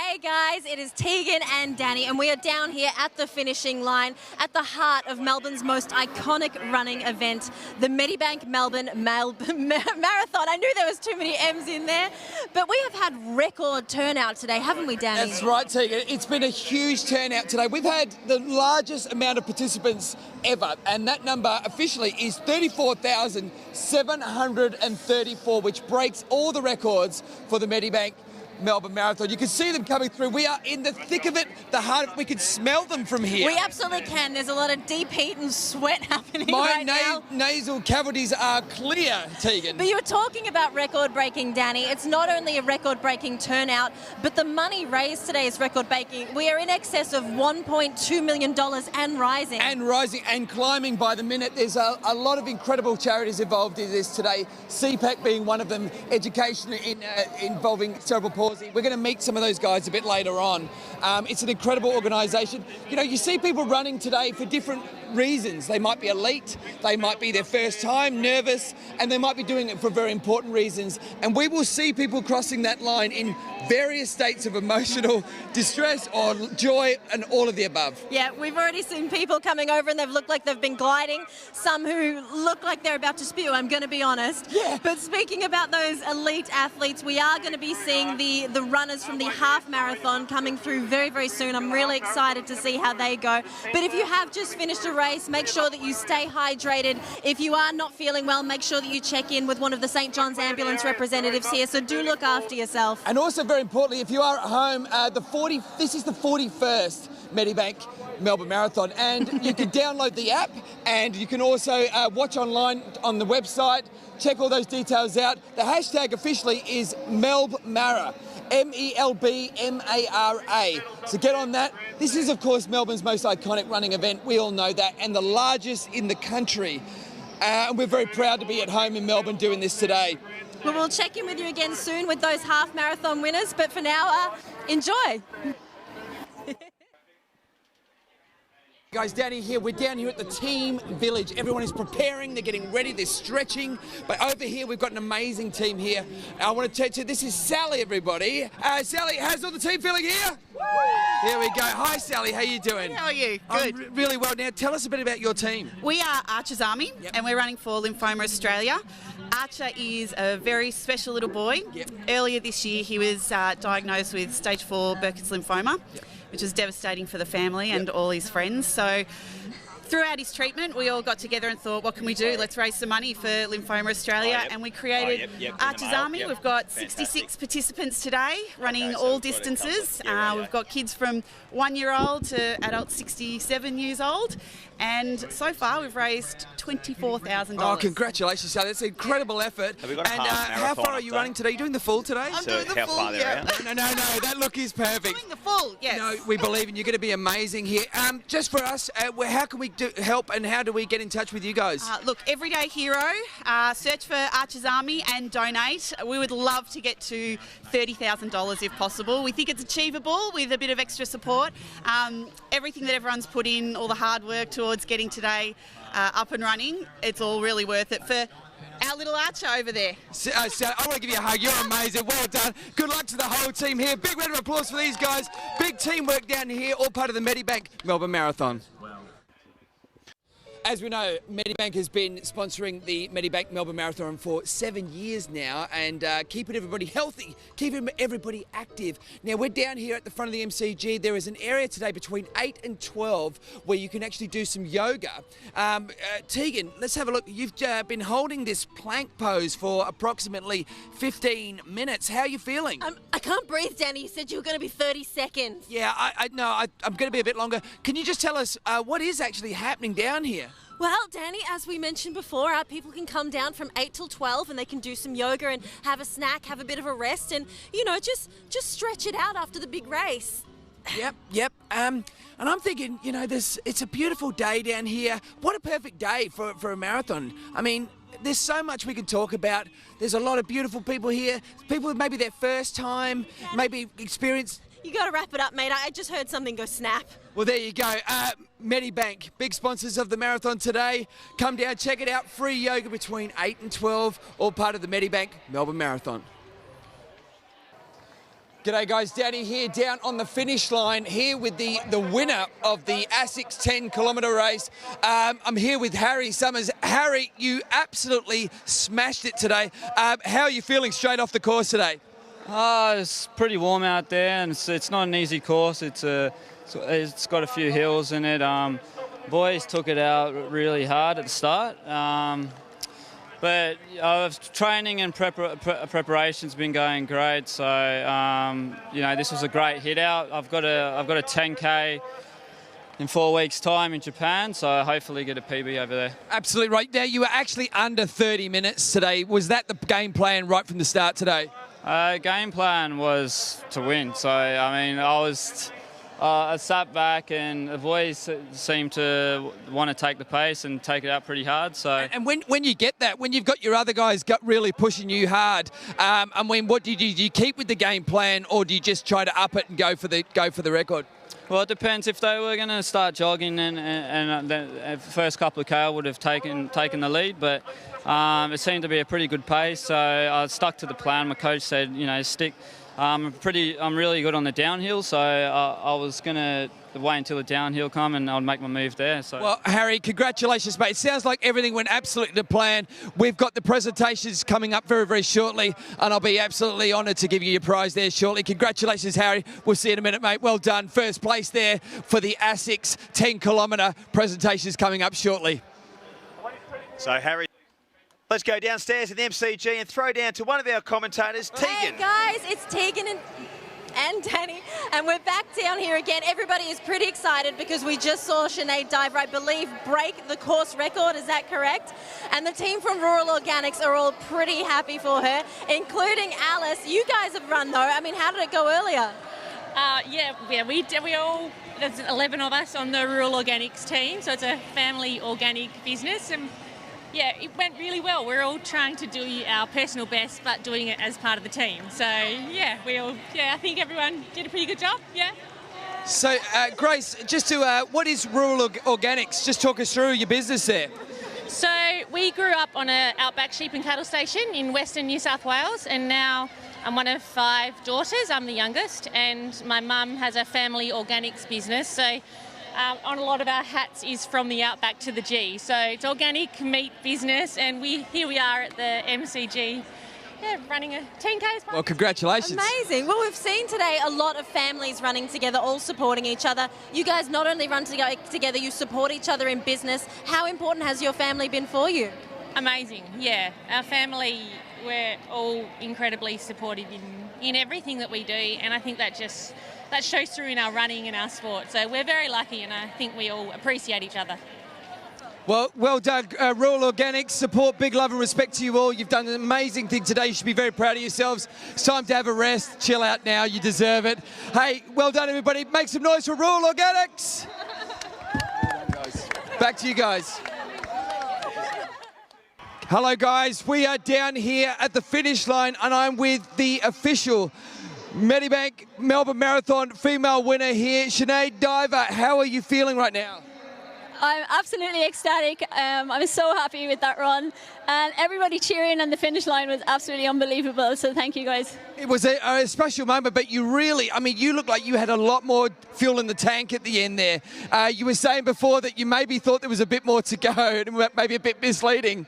Hey guys, it is Tegan and Danny, and we are down here at the finishing line at the heart of Melbourne's most iconic running event, the Medibank Melbourne Marathon. I knew there was too many M's in there, but we have had record turnout today, haven't we, Danny? That's right, Tegan. It's been a huge turnout today. We've had the largest amount of participants ever, and that number officially is 34,734, which breaks all the records for the Medibank Melbourne Marathon. You can see them coming through. We are in the thick of it, the heart of it. We can smell them from here. We absolutely can. There's a lot of deep heat and sweat happening right now. My nasal cavities are clear, Tegan. But you were talking about record-breaking, Danny. It's not only a record-breaking turnout, but the money raised today is record-breaking. We are in excess of $1.2 million and rising. And rising and climbing by the minute. There's a lot of incredible charities involved in this today, CPAC being one of them, education involving cerebral palsy. We're going to meet some of those guys a bit later on. It's an incredible organisation. You know, you see people running today for different reasons. They might be elite, they might be their first time, nervous, and they might be doing it for very important reasons. And we will see people crossing that line in various states of emotional distress or joy and all of the above. Yeah, we've already seen people coming over and they've looked like they've been gliding. Some who look like they're about to spew, I'm going to be honest. Yeah. But speaking about those elite athletes, we are going to be seeing the runners from the half marathon coming through very, very soon. I'm really excited to see how they go. But if you have just finished a race, make sure that you stay hydrated. If you are not feeling well, make sure that you check in with one of the St. John's ambulance representatives here. So do look after yourself. And also very importantly, if you are at home, this is the 41st Medibank Melbourne Marathon, and you can download the app, and you can also watch online on the website, check all those details out. The hashtag officially is MELBMARA, MELBMARA. So get on that. This is, of course, Melbourne's most iconic running event. We all know that, and the largest in the country. And we're very proud to be at home in Melbourne doing this today. Well, we'll check in with you again soon with those half marathon winners, but for now, enjoy. Guys, Danny here. We're down here at the team village. Everyone is preparing, they're getting ready, they're stretching. But over here, we've got an amazing team here. I want to tell you, this is Sally, everybody. Sally, how's all the team feeling here? Here we go. Hi, Sally. How you doing? How are you? Good. Really well. Now, tell us a bit about your team. We are Archer's Army, and we're running for Lymphoma Australia. Archer is a very special little boy. Earlier this year, he was diagnosed with stage 4 Burkitt's lymphoma, which was devastating for the family and all his friends. So throughout his treatment, we all got together and thought, what can we do? Let's raise some money for Lymphoma Australia. And we created Archer's Army. We've got 66 participants today, running all distances. We've got kids from 1-year-old to adults 67 years old. And so far, we've raised $24,000. Oh, congratulations, Sally. That's an incredible effort. Have we got a and half how far are you running today? Are you doing the full today? I'm doing the how full, far they're out? No, that look is perfect. Doing the full, yes. No, we believe in you. You're going to be amazing here. Just for us, how can we help and how do we get in touch with you guys? Look, Everyday Hero, search for Archer's Army and donate. We would love to get to $30,000 if possible. We think it's achievable with a bit of extra support. Everything that everyone's put in, all the hard work towards getting today up and running, it's all really worth it for our little Archer over there. So, I want to give you a hug. You're amazing. Well done. Good luck to the whole team here. Big round of applause for these guys. Big teamwork down here, all part of the Medibank Melbourne Marathon. As we know, Medibank has been sponsoring the Medibank Melbourne Marathon for 7 years now and keeping everybody healthy, keeping everybody active. Now, we're down here at the front of the MCG. There is an area today between 8 and 12 where you can actually do some yoga. Tegan, let's have a look. You've been holding this plank pose for approximately 15 minutes. How are you feeling? I can't breathe, Danny. You said you were going to be 30 seconds. Yeah, I'm going to be a bit longer. Can you just tell us what is actually happening down here? Well, Danny, as we mentioned before, people can come down from 8 till 12 and they can do some yoga and have a snack, have a bit of a rest and, you know, just stretch it out after the big race. Yep. And I'm thinking, you know, it's a beautiful day down here. What a perfect day for a marathon. I mean, there's so much we can talk about. There's a lot of beautiful people here. People with maybe their first time, maybe experience. You got to wrap it up, mate. I just heard something go snap. Well, there you go. Medibank, big sponsors of the marathon today. Come down, check it out. Free yoga between 8 and 12, all part of the Medibank Melbourne Marathon. G'day guys, Danny here down on the finish line here with the winner of the ASICS 10 kilometre race. I'm here with Harry Summers. Harry, you absolutely smashed it today. How are you feeling straight off the course today? It's pretty warm out there, and it's not an easy course. It's got a few hills in it. Boys took it out really hard at the start. But training and preparation's been going great. So this was a great hit out. I've got a 10K in 4 weeks' time in Japan, so hopefully get a PB over there. Absolutely right. Now you were actually under 30 minutes today. Was that the game plan right from the start today? Game plan was to win. So I mean, I sat back and the boys seemed to want to take the pace and take it out pretty hard. So, and when you get that, when you've got your other guys really pushing you hard, I mean, what do you do? Do you keep with the game plan, or do you just try to up it and go for the record? Well, it depends. If they were going to start jogging and the first couple of K, I would have taken the lead, but it seemed to be a pretty good pace. So I stuck to the plan. My coach said, stick. I'm really good on the downhill, so I was going to wait until the downhill come and I'd make my move there. So. Well, Harry, congratulations, mate. It sounds like everything went absolutely to plan. We've got the presentations coming up very, very shortly, and I'll be absolutely honoured to give you your prize there shortly. Congratulations, Harry. We'll see you in a minute, mate. Well done. First place there for the ASICS 10 kilometre presentations coming up shortly. So, Harry, let's go downstairs in the MCG and throw down to one of our commentators, Tegan. Hey guys, it's Tegan and Danny, and we're back down here again. Everybody is pretty excited because we just saw Sinead Diver, I believe, break the course record. Is that correct? And the team from Rural Organics are all pretty happy for her, including Alice. You guys have run though. I mean, how did it go earlier? We all, there's 11 of us on the Rural Organics team, so it's a family organic business. And yeah, it went really well. We're all trying to do our personal best, but doing it as part of the team. So yeah, I think everyone did a pretty good job. Yeah. So Grace, just to what is Rural Organics? Just talk us through your business there. So we grew up on an outback sheep and cattle station in Western New South Wales, and now I'm one of 5 daughters. I'm the youngest, and my mum has a family organics business. So on a lot of our hats is from the outback to the G. So it's organic meat business, and here we are at the MCG, running a 10K. Well, congratulations. Amazing. Well, we've seen today a lot of families running together, all supporting each other. You guys not only run together, you support each other in business. How important has your family been for you? Amazing, yeah. Our family, we're all incredibly supportive in everything that we do, and I think that shows through in our running and our sport. So we're very lucky, and I think we all appreciate each other. Well done, Rural Organics. Support, big love and respect to you all. You've done an amazing thing today. You should be very proud of yourselves. It's time to have a rest. Chill out now. You deserve it. Hey, well done, everybody. Make some noise for Rural Organics. Back to you guys. Hello, guys. We are down here at the finish line, and I'm with the official Medibank Melbourne Marathon female winner here, Sinead Diver. How are you feeling right now? I'm absolutely ecstatic. I'm so happy with that run, and everybody cheering on the finish line was absolutely unbelievable. So thank you, guys. It was a special moment, but you really, I mean, you look like you had a lot more fuel in the tank at the end there. You were saying before that you maybe thought there was a bit more to go, and maybe a bit misleading.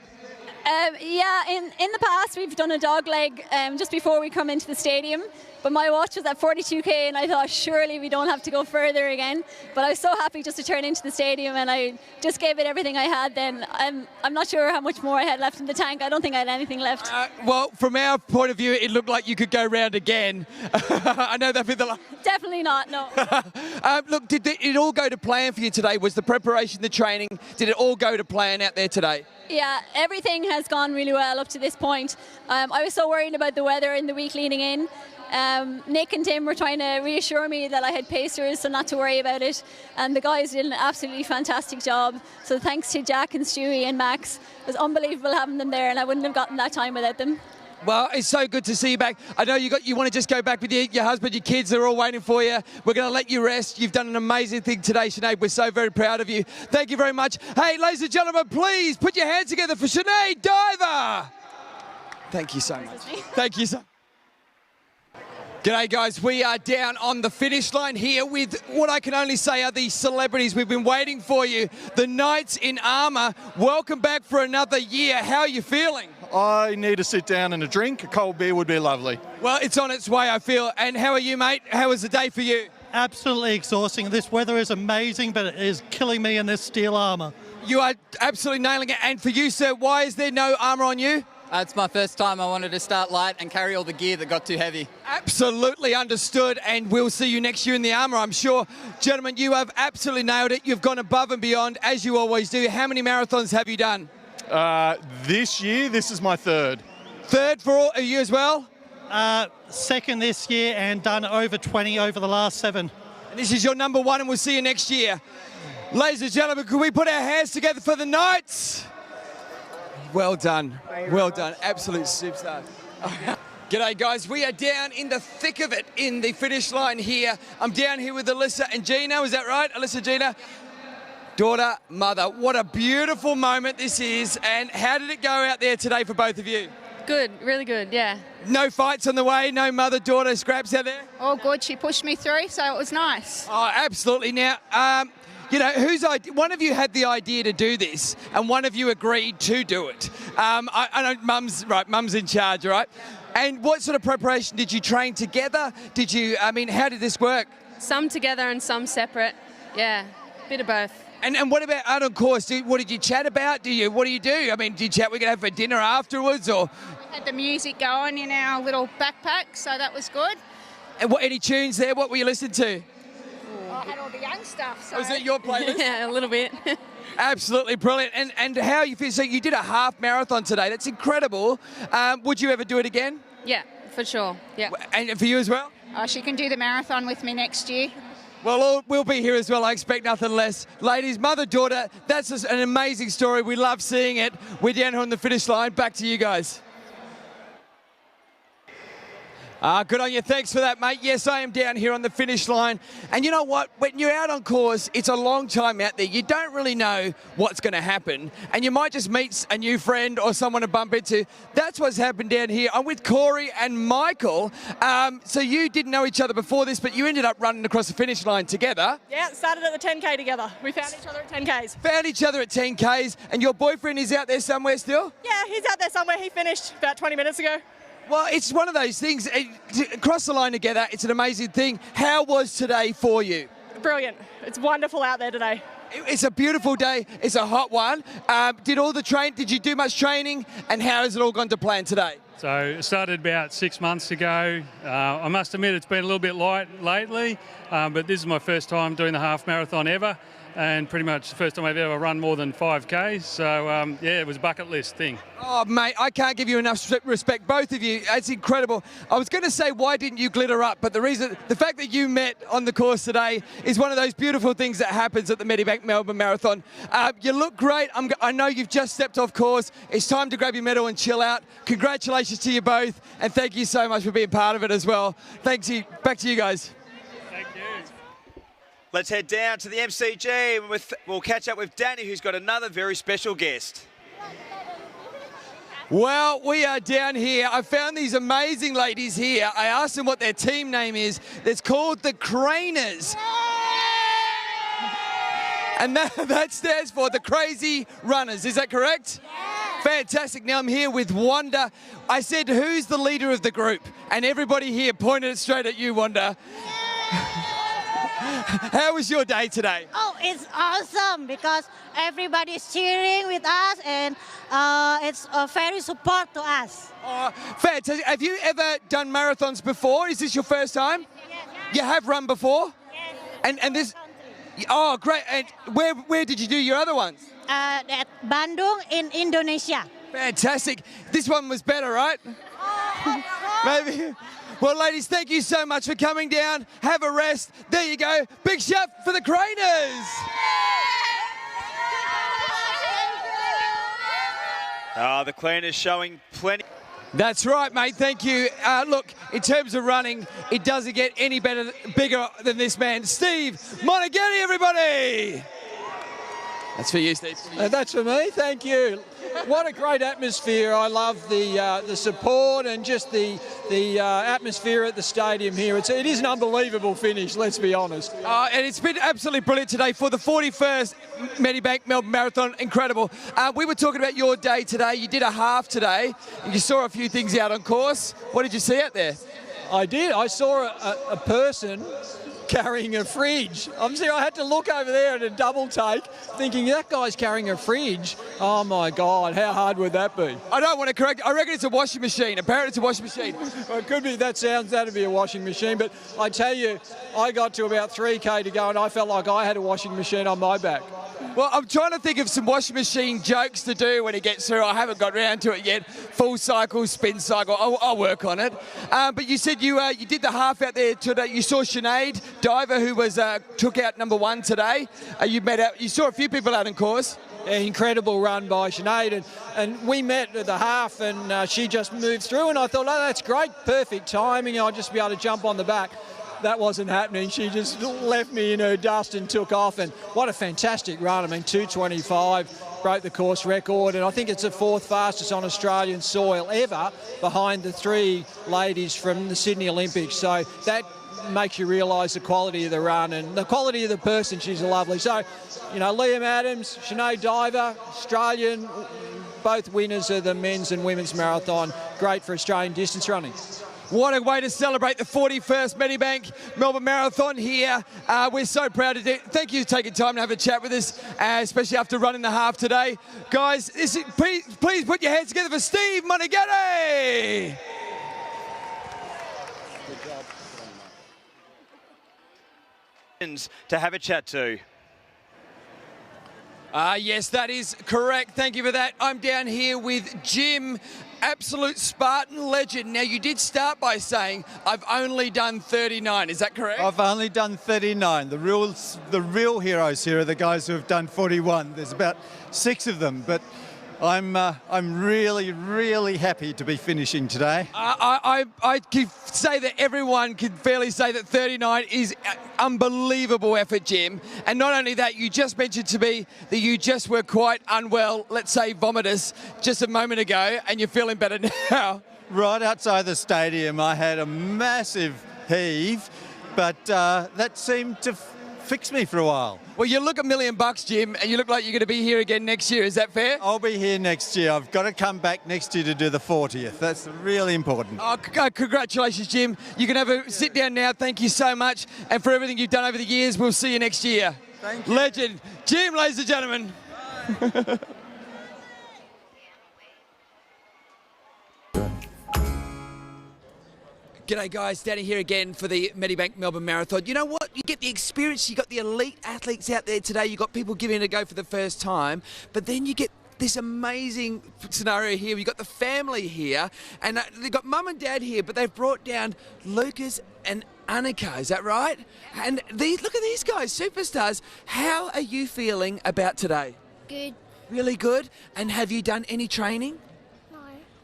Yeah, in the past we've done a dog leg just before we come into the stadium, but my watch was at 42k and I thought surely we don't have to go further again. But I was so happy just to turn into the stadium, and I just gave it everything I had then. I'm not sure how much more I had left in the tank. I don't think I had anything left. Well, from our point of view, it looked like you could go round again. I know that'd be the Definitely not, no. Look, did it all go to plan for you today? Was the preparation, the training, did it all go to plan out there today? Yeah, everything has gone really well up to this point. I was so worried about the weather in the week leading in. Nick and Tim were trying to reassure me that I had pacers, so not to worry about it. And the guys did an absolutely fantastic job. So thanks to Jack and Stewie and Max. It was unbelievable having them there, and I wouldn't have gotten that time without them. Well, it's so good to see you back. I know you want to just go back with your husband, your kids, they're all waiting for you. We're going to let you rest. You've done an amazing thing today, Sinead. We're so very proud of you. Thank you very much. Hey, ladies and gentlemen, please put your hands together for Sinead Diver. Thank you so much. Thank you so much. G'day guys, we are down on the finish line here with what I can only say are the celebrities. We've been waiting for you. The Knights in Armour, welcome back for another year. How are you feeling? I need to sit down and a drink. A cold beer would be lovely. Well, it's on its way, I feel. And how are you, mate? How was the day for you? Absolutely exhausting. This weather is amazing, but it is killing me in this steel armour. You are absolutely nailing it. And for you, sir, why is there no armour on you? It's my first time. I wanted to start light and carry all the gear that got too heavy. Absolutely understood, and we'll see you next year in the armour, I'm sure. Gentlemen, you have absolutely nailed it. You've gone above and beyond, as you always do. How many marathons have you done? This year, this is my third. Third for all of you as well? Second this year and done over 20 over the last 7. And this is your number 1, and we'll see you next year. Ladies and gentlemen, can we put our hands together for the Knights? Well done. Well done. Absolute superstar. G'day, guys. We are down in the thick of it in the finish line here. I'm down here with Alyssa and Gina. Is that right? Alyssa, Gina? Daughter, mother. What a beautiful moment this is. And how did it go out there today for both of you? Good, really good, yeah. No fights on the way? No mother-daughter scraps out there? All good. She pushed me through, so it was nice. Oh, absolutely. Now, you know, one of you had the idea to do this, and one of you agreed to do it. I know Mum's in charge, right? And what sort of preparation did you train together? How did this work? Some together and some separate, yeah, bit of both. And what about out on course? What did you chat about? What do you do? I mean, do you chat we're going to have for dinner afterwards, or? We had the music going in our little backpack, so that was good. And any tunes there? What were you listening to? I had all the young stuff. So. Was it your playlist? Yeah, a little bit. Absolutely brilliant. And how you feel? So you did a half marathon today. That's incredible. Would you ever do it again? Yeah, for sure. Yeah. And for you as well? She can do the marathon with me next year. Well, we'll be here as well. I expect nothing less. Ladies, mother-daughter, that's just an amazing story. We love seeing it. We're down here on the finish line. Back to you guys. Good on you. Thanks for that, mate. Yes, I am down here on the finish line. And you know what? When you're out on course, it's a long time out there. You don't really know what's going to happen. And you might just meet a new friend or someone to bump into. That's what's happened down here. I'm with Corey and Michael. So you didn't know each other before this, but you ended up running across the finish line together. Yeah, started at the 10K together. We found each other at 10Ks. Found each other at 10Ks. And your boyfriend is out there somewhere still? Yeah, he's out there somewhere. He finished about 20 minutes ago. Well, it's one of those things. Cross the line together, it's an amazing thing. How was today for you? Brilliant. It's wonderful out there today. It's a beautiful day. It's a hot one. Did you do much training? And how has it all gone to plan today? So it started about 6 months ago. I must admit it's been a little bit light lately, but this is my first time doing the half marathon ever. And pretty much the first time I've ever run more than 5Ks. So, yeah, it was a bucket list thing. Oh, mate, I can't give you enough respect, both of you. It's incredible. I was going to say, why didn't you glitter up? But the fact that you met on the course today is one of those beautiful things that happens at the Medibank Melbourne Marathon. You look great. I know you've just stepped off course. It's time to grab your medal and chill out. Congratulations to you both. And thank you so much for being part of it as well. Thanks you. Back to you guys. Let's head down to the MCG. We'll catch up with Danny, who's got another very special guest. Well, we are down here. I found these amazing ladies here. I asked them what their team name is. It's called the Craners. And that stands for the Crazy Runners. Is that correct? Yeah. Fantastic. Now I'm here with Wanda. I said, who's the leader of the group? And everybody here pointed it straight at you, Wanda. How was your day today? Oh, it's awesome because everybody's cheering with us and it's a very support to us. Oh, fantastic. Have you ever done marathons before? Is this your first time? Yes. You have run before? Yes. And this... Oh, great. And where did you do your other ones? At Bandung in Indonesia. Fantastic. This one was better, right? Maybe. Well, ladies, thank you so much for coming down. Have a rest. There you go. Big shout for the Craners. The cleaners showing plenty. That's right, mate. Thank you. Look, in terms of running, it doesn't get any bigger than this man. Steve Monaghan, everybody. That's for you, Steve. That's for me. Thank you. What a great atmosphere. I love the support and just the the atmosphere at the stadium here. It is an unbelievable finish, let's be honest. And it's been absolutely brilliant today for the 41st Medibank Melbourne Marathon. Incredible. We were talking about your day today. You did a half today, and you saw a few things out on course. What did you see out there? I did. I saw a person carrying a fridge. I'm serious. I had to look over there at a double take, thinking that guy's carrying a fridge. Oh my God, how hard would that be? I don't want to correct. I reckon it's a washing machine. Apparently, it's a washing machine. Well, it could be. That'd be a washing machine. But I tell you, I got to about 3K to go, and I felt like I had a washing machine on my back. Well, I'm trying to think of some washing machine jokes to do when it gets through. I haven't got round to it yet. Full cycle, spin cycle. I'll work on it. But you said you did the half out there today. You saw Sinead Diver, who was took out #1 today. You saw a few people out on course. Incredible run by Sinead, and we met at the half, and she just moved through, and I thought, oh, that's great, perfect timing. I'll just be able to jump on the back. That wasn't happening. She just left me in her dust and took off, and what a fantastic run. I mean, 2:25, broke the course record, and I think it's the 4th fastest on Australian soil ever, behind the 3 ladies from the Sydney Olympics. So that makes you realise the quality of the run and the quality of the person. She's lovely. So, Liam Adams, Sinead Diver, Australian, both winners of the men's and women's marathon. Great for Australian distance running. What a way to celebrate the 41st Medibank Melbourne Marathon here. We're so proud to do it. Thank you for taking time to have a chat with us, especially after running the half today. Guys, please put your hands together for Steve Monaghan. To have a chat to. Yes, that is correct. Thank you for that. I'm down here with Jim, absolute Spartan legend. Now, you did start by saying, I've only done 39. Is that correct? I've only done 39. The real heroes here are the guys who have done 41. There's about 6 of them, but I'm really, really happy to be finishing today. I can say that everyone can fairly say that 39 is an unbelievable effort, Jim. And not only that, you just mentioned to me that you just were quite unwell, let's say vomitous, just a moment ago, and you're feeling better now. Right outside the stadium, I had a massive heave, but that seemed to fix me for a while. Well, you look $1 million, Jim, and you look like you're going to be here again next year. Is that fair? I'll be here next year. I've got to come back next year to do the 40th. That's really important. Oh, congratulations, Jim. You can have a sit down now. Thank you so much. And for everything you've done over the years, we'll see you next year. Thank you. Legend. Jim, ladies and gentlemen. G'day guys, standing here again for the Medibank Melbourne Marathon. You know what? You get the experience, you got the elite athletes out there today, you got people giving it a go for the first time, but then you get this amazing scenario here. You've got the family here, and they've got mum and dad here, but they've brought down Lucas and Annika, is that right? And look at these guys, superstars. How are you feeling about today? Good. Really good? And have you done any training? No.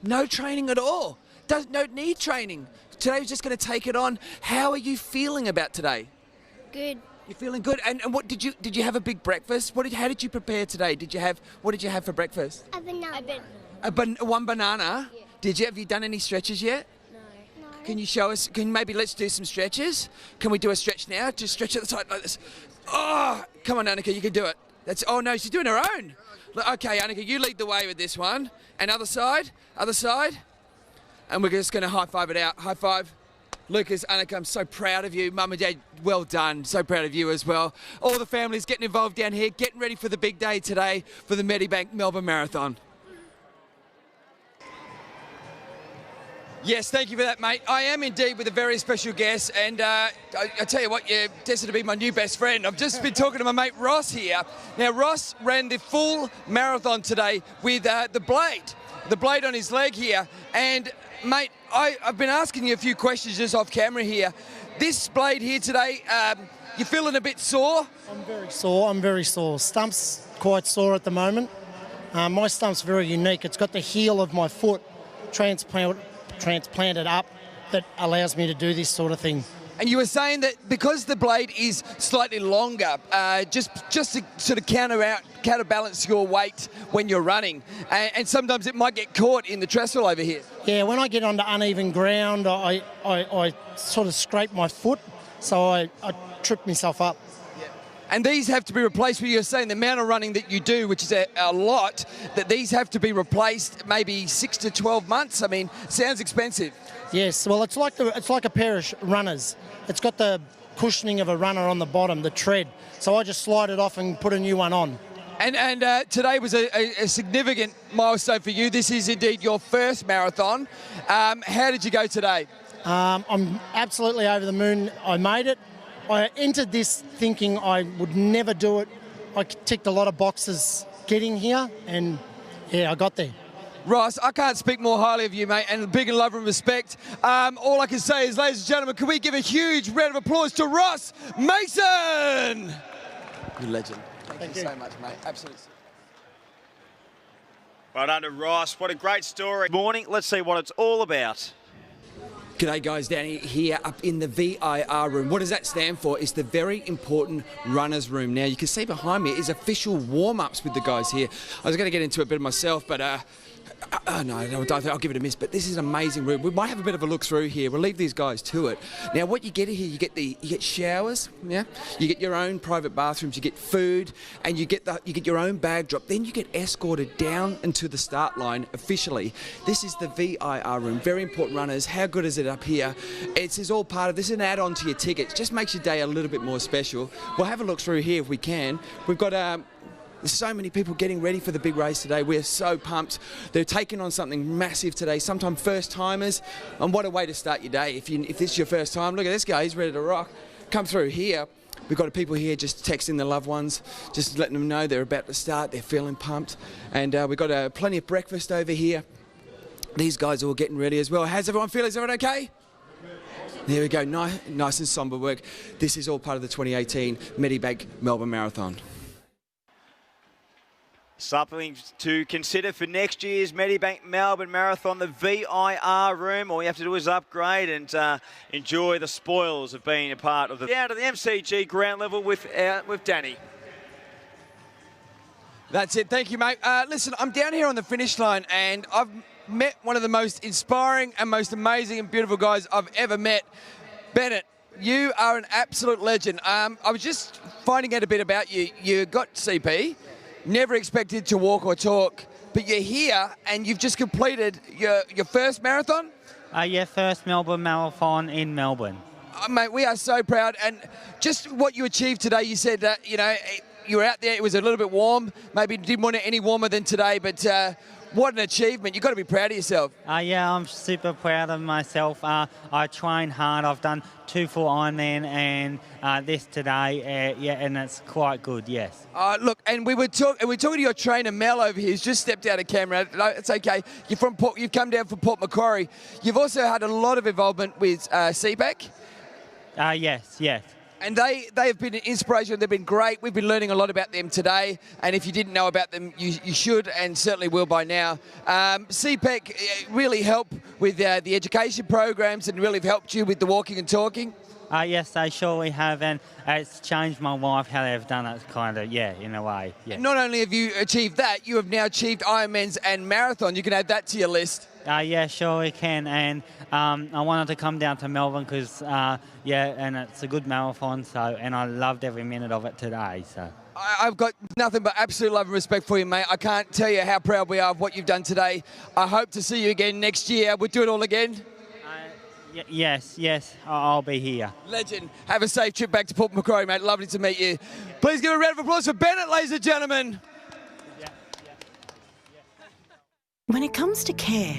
No training at all? Don't need training. Today we're just going to take it on. How are you feeling about today? Good. You're feeling good. And what did you have a big breakfast? How did you prepare today? What did you have for breakfast? A banana. One banana. Yeah. Did you? Have you done any stretches yet? No. Can you show us? Let's do some stretches? Can we do a stretch now? Just stretch at the side like this. Oh, come on, Annika, you can do it. Oh no, she's doing her own. Okay, Annika, you lead the way with this one. And other side. And we're just going to high five it out. High five. Lucas, Annika, I'm so proud of you. Mum and Dad, well done. So proud of you as well. All the families getting involved down here, getting ready for the big day today for the Medibank Melbourne Marathon. Yes, thank you for that, mate. I am indeed with a very special guest, and I tell you what, you're destined to be my new best friend. I've just been talking to my mate Ross here. Now, Ross ran the full marathon today with the blade on his leg here, and mate, I've been asking you a few questions just off camera here. This blade here today, you feeling a bit sore? I'm very sore. Stump's quite sore at the moment. My stump's very unique. It's got the heel of my foot transplanted up that allows me to do this sort of thing. And you were saying that because the blade is slightly longer, just to sort of counterbalance your weight when you're running, and sometimes it might get caught in the trestle over here. Yeah, when I get onto uneven ground, I sort of scrape my foot, so I trip myself up. And these have to be replaced. You're saying the amount of running that you do, which is a lot, that these have to be replaced maybe 6 to 12 months. I mean, sounds expensive. Yes, well, it's like a pair of runners. It's got the cushioning of a runner on the bottom, the tread. So I just slide it off and put a new one on. And today was a significant milestone for you. This is indeed your first marathon. How did you go today? I'm absolutely over the moon. I made it. I entered this thinking I would never do it. I ticked a lot of boxes getting here, and yeah, I got there. Ross, I can't speak more highly of you, mate, and big love and respect. All I can say is, ladies and gentlemen, can we give a huge round of applause to Ross Mason? You legend. Thank you so much, mate. Absolutely. Well done to Ross. What a great story. Morning. Let's see what it's all about. G'day guys, Danny here up in the VIR room. What does that stand for? It's the very important runners room. Now you can see behind me is official warm-ups with the guys here. I was going to get into it a bit myself, but no, I'll give it a miss. But this is an amazing room. We might have a bit of a look through here. We'll leave these guys to it. Now, what you get here, you get showers. Yeah, you get your own private bathrooms. You get food, and you get your own bag drop. Then you get escorted down into the start line officially. This is the VIR room. Very important runners. How good is it up here? It's all part of this. Is an add-on to your tickets. Just makes your day a little bit more special. We'll have a look through here if we can. We've got there's so many people getting ready for the big race today. We're so pumped. They're taking on something massive today. Sometimes first-timers, and what a way to start your day. If this is your first time, look at this guy. He's ready to rock. Come through here. We've got people here just texting their loved ones, just letting them know they're about to start. They're feeling pumped, and we've got plenty of breakfast over here. These guys are all getting ready as well. How's everyone feel? Is everyone okay? There we go. Nice and somber work. This is all part of the 2018 Medibank Melbourne Marathon. Something to consider for next year's Medibank Melbourne Marathon, the VIR room. All you have to do is upgrade and enjoy the spoils of being a part of the... Down to the MCG ground level with Danny. That's it. Thank you, mate. Listen, I'm down here on the finish line, and I've met one of the most inspiring and most amazing and beautiful guys I've ever met. Bennett, you are an absolute legend. I was just finding out a bit about you. You got CP. Never expected to walk or talk, but you're here and you've just completed your first marathon? Yeah, first Melbourne Marathon in Melbourne. Mate, we are so proud. And just what you achieved today, you said that, you were out there, it was a little bit warm, maybe didn't want it any warmer than today, but what an achievement. You've got to be proud of yourself. Yeah, I'm super proud of myself. I train hard. I've done 2 full Ironman and this today, and it's quite good, yes. Look, and we're talking to your trainer, Mel, over here, who's just stepped out of camera. No, it's okay. You've come down from Port Macquarie. You've also had a lot of involvement with CPAC. Yes. And they have been an inspiration. They've been great. We've been learning a lot about them today. And if you didn't know about them, you should and certainly will by now. CPEC really help with the education programs and really have helped you with the walking and talking. Yes, they surely have, and it's changed my life how they've done it, kind of, in a way. Yeah. Not only have you achieved that, you have now achieved Ironmans and Marathon. You can add that to your list. Yeah, sure we can, and I wanted to come down to Melbourne because, and it's a good marathon, and I loved every minute of it today, so. I've got nothing but absolute love and respect for you, mate. I can't tell you how proud we are of what you've done today. I hope to see you again next year. We'll do it all again. Yes, I'll be here. Legend. Have a safe trip back to Port Macquarie, mate. Lovely to meet you. Please give a round of applause for Bennett, ladies and gentlemen. When it comes to care,